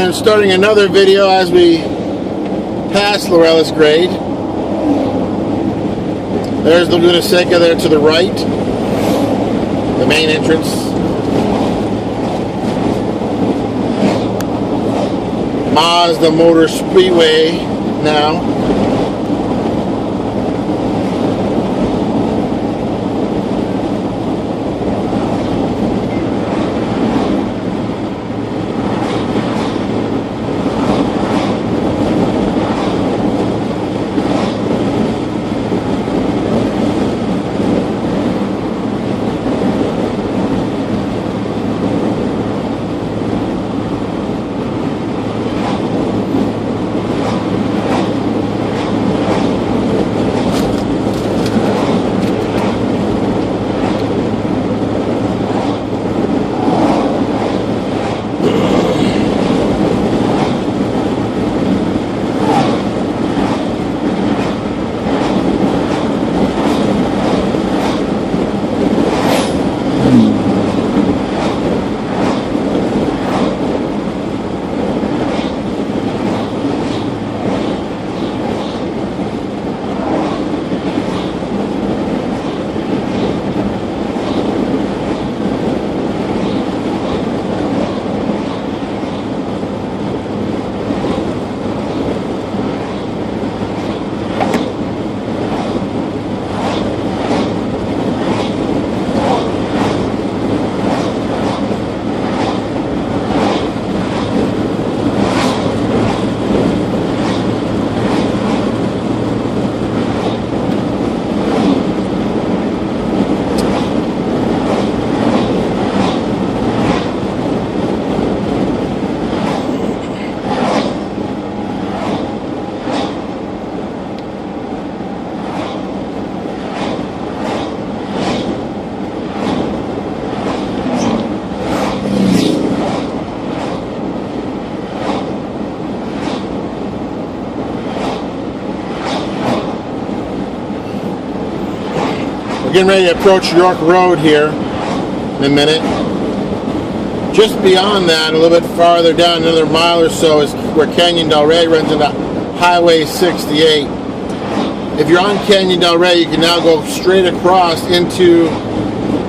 I'm starting another video as we pass Lorelis grade. There's Laguna Seca there to the right, the main entrance. Mazda Motor Speedway now. We're getting ready to approach York Road here in a minute. Just beyond that, a little bit farther down, another mile or so, is where Canyon Del Rey runs into Highway 68. If you're on Canyon Del Rey, you can now go straight across into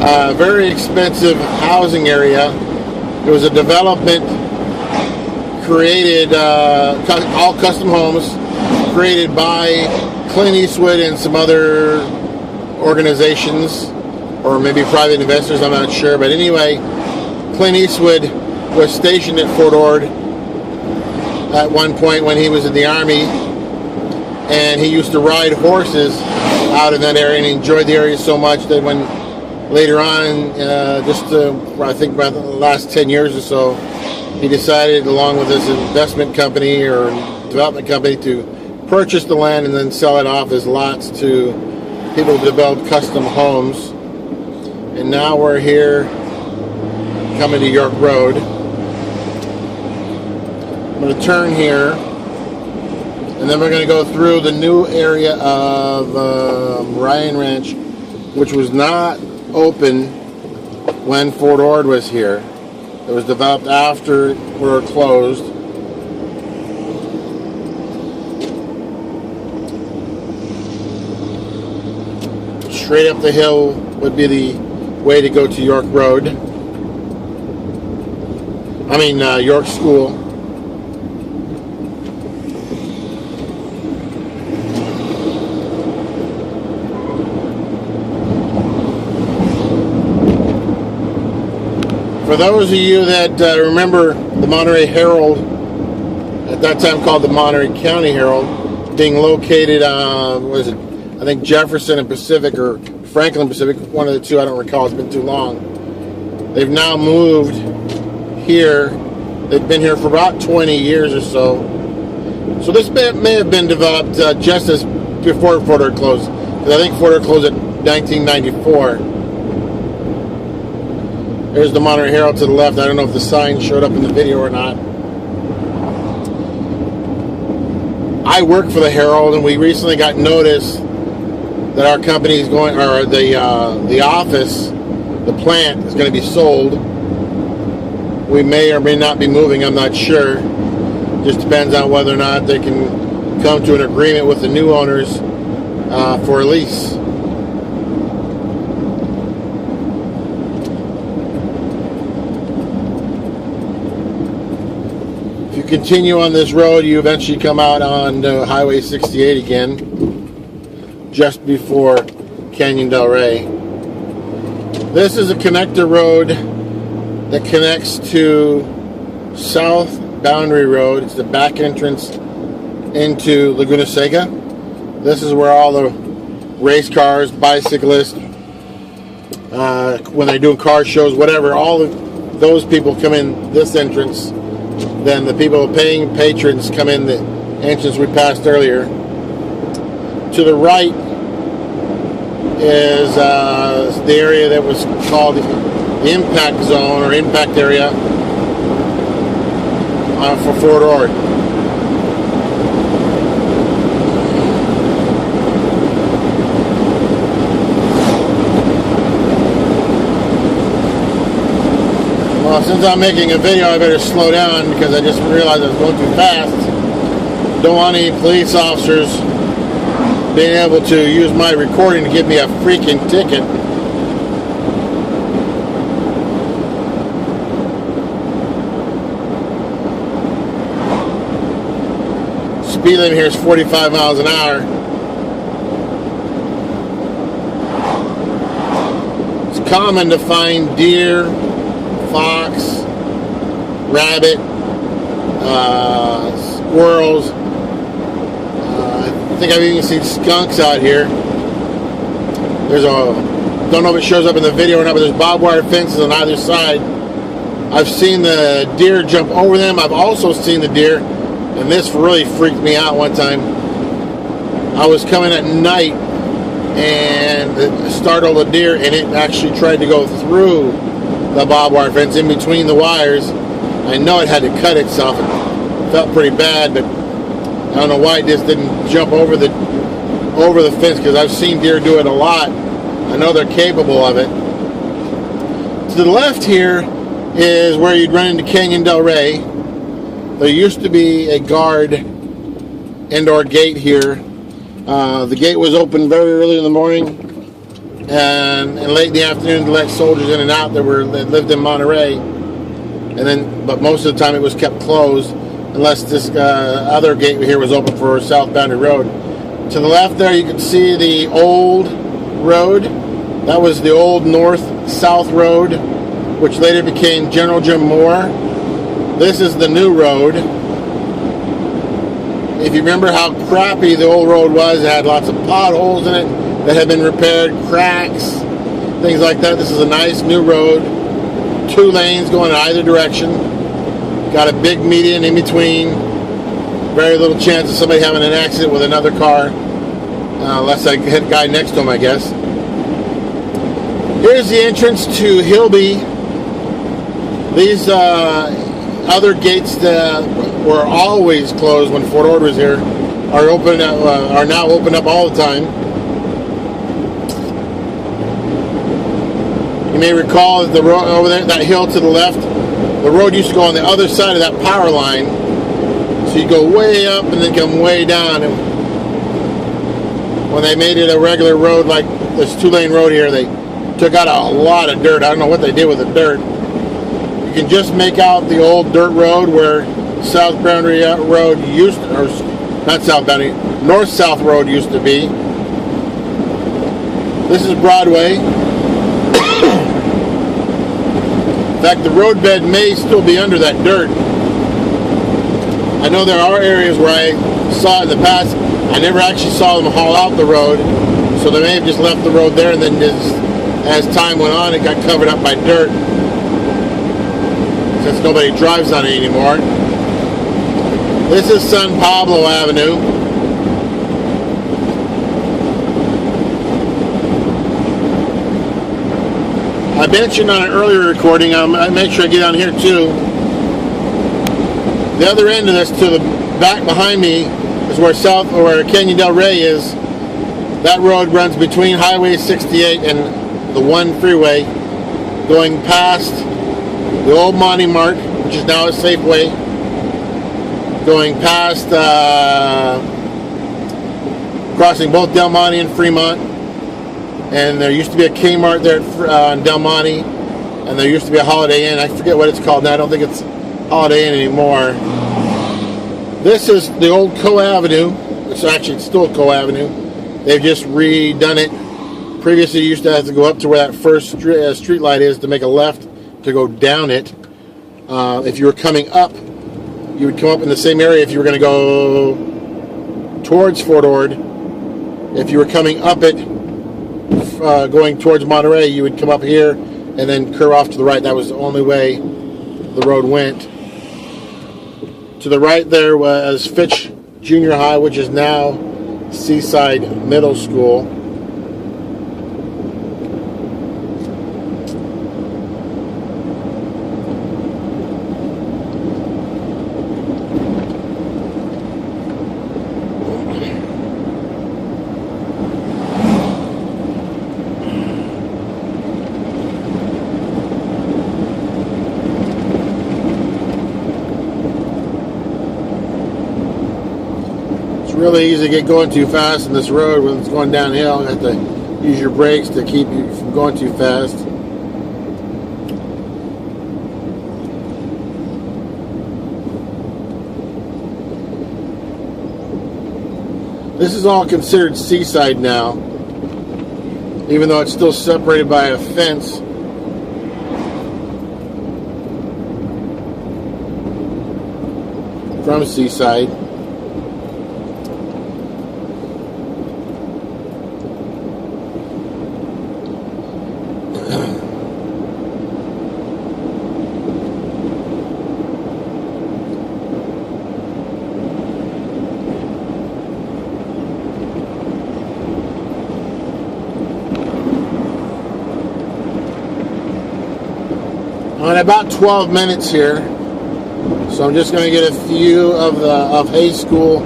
a very expensive housing area. There was a development created, all custom homes, created by Clint Eastwood and some other organizations, or maybe private investors, I'm not sure. But anyway, Clint Eastwood was stationed at Fort Ord at one point when he was in the Army, and he used to ride horses out in that area, and he enjoyed the area so much that when later on, I think about the last 10 years or so, he decided, along with his investment company or development company, to purchase the land and then sell it off as lots to people who develop custom homes. And now we're here coming to York Road. I'm going to turn here, and then we're going to go through the new area of Ryan Ranch, which was not open when Fort Ord was here. It was developed after we were closed. Straight up the hill would be the way to go to York Road. York School. For those of you that remember the Monterey Herald, at that time called the Monterey County Herald, being located on, I think Jefferson and Pacific, or Franklin Pacific, one of the two, I don't recall, it's been too long. They've now moved here. They've been here for about 20 years or so. So this may have been developed just as before Fort Ord closed, because I think Fort Ord closed in 1994. There's the Monterey Herald to the left. I don't know if the sign showed up in the video or not. I work for the Herald, and we recently got notice that our company is going, or the office, the plant is going to be sold. we may or may not be moving. I'm not sure. Just depends on whether or not they can come to an agreement with the new owners for a lease. If you continue on this road, you eventually come out on Highway 68 again, just before Canyon Del Rey. This is a connector road that connects to South Boundary Road. It's the back entrance into Laguna Seca. This is where all the race cars, bicyclists, when they're doing car shows, whatever, all of those people come in this entrance. Then the people paying patrons come in the entrance we passed earlier. To the right is the area that was called the impact zone or impact area for Fort Ord. Well, since I'm making a video, I better slow down because I just realized I was going too fast. Don't want any police officers being able to use my recording to give me a freaking ticket. Speed limit here is 45 miles an hour. It's common to find deer, fox, rabbit, squirrels. I think I've even seen skunks out here. There's don't know if it shows up in the video or not, but there's barbed wire fences on either side. I've seen the deer jump over them. I've also seen the deer, and this really freaked me out one time. I was coming at night and startled a deer, and it actually tried to go through the barbed wire fence in between the wires. I know it had to cut itself. It felt pretty bad, but I don't know why it just didn't jump over the fence, because I've seen deer do it a lot. I know they're capable of it. To the left here is where you'd run into Canyon Del Rey. There used to be a guard indoor gate here. The gate was open very early in the morning and late in the afternoon to let soldiers in and out that lived in Monterey. But most of the time it was kept closed, unless this other gate here was open for South Boundary Road. To the left there you can see the old road. That was the old north-south road, which later became General Jim Moore. This is the new road. If you remember how crappy the old road was, it had lots of potholes in it that had been repaired, cracks, things like that. This is a nice new road. 2 lanes going in either direction. Got a big median in between. Very little chance of somebody having an accident with another car, unless I hit a guy next to him, I guess. Here's the entrance to Hilby. These other gates that were always closed when Fort Ord was here are now open up all the time. You may recall that the road over there, that hill to the left, the road used to go on the other side of that power line. So you go way up and then come way down. And when they made it a regular road like this 2-lane road here, they took out a lot of dirt. I don't know what they did with the dirt. You can just make out the old dirt road where South Boundary Road used to, or not South Boundary, North-South Road used to be. This is Broadway. In fact, the roadbed may still be under that dirt. I know there are areas where I saw in the past, I never actually saw them haul out the road, so they may have just left the road there, and then just, as time went on, it got covered up by dirt, since nobody drives on it anymore. This is San Pablo Avenue. I mentioned on an earlier recording, I make sure I get on here too. The other end of this, to the back behind me, is where Canyon Del Rey is. That road runs between Highway 68 and the 1 freeway, going past the old Monty Mart, which is now a Safeway, going past, crossing both Del Monte and Fremont. And there used to be a Kmart there on Del Monte, and there used to be a Holiday Inn. I forget what it's called now. I don't think it's Holiday Inn anymore. This is the old Co Avenue. It's still Co Avenue. They've just redone it. Previously, you used to have to go up to where that first street light is to make a left to go down it. If you were coming up, you would come up in the same area if you were going to go towards Fort Ord. If you were coming up it, going towards Monterey, you would come up here and then curve off to the right. That was the only way the road went. To the right there was Fitch Junior High, which is now Seaside Middle School. Really easy to get going too fast in this road when it's going downhill. You have to use your brakes to keep you from going too fast. This is all considered Seaside now, even though it's still separated by a fence. From Seaside. On about 12 minutes here, so I'm just going to get a view of Hayes School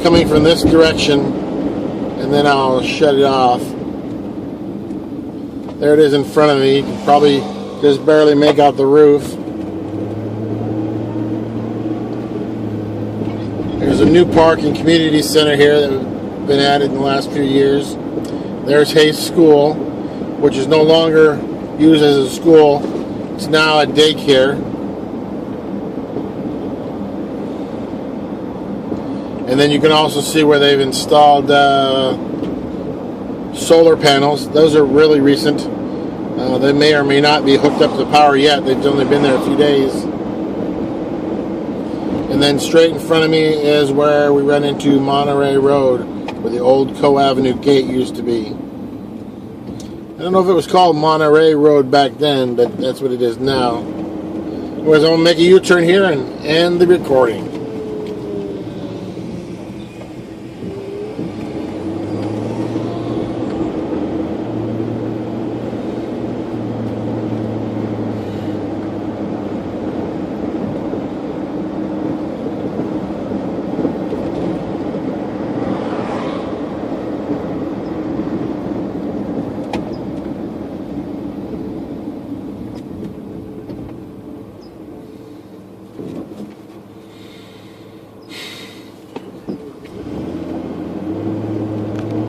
coming from this direction, and then I'll shut it off. There it is in front of me. You can probably just barely make out the roof. There's a new park and community center here that has been added in the last few years. There's Hayes School, which is no longer used as a school. It's now a daycare. And then you can also see where they've installed solar panels. Those are really recent. They may or may not be hooked up to power yet. They've only been there a few days. And then straight in front of me is where we run into Monterey Road, where the old Co Avenue gate used to be. I don't know if it was called Monterey Road back then, but that's what it is now. Anyways, I'm going to make a U-turn here and end the recording.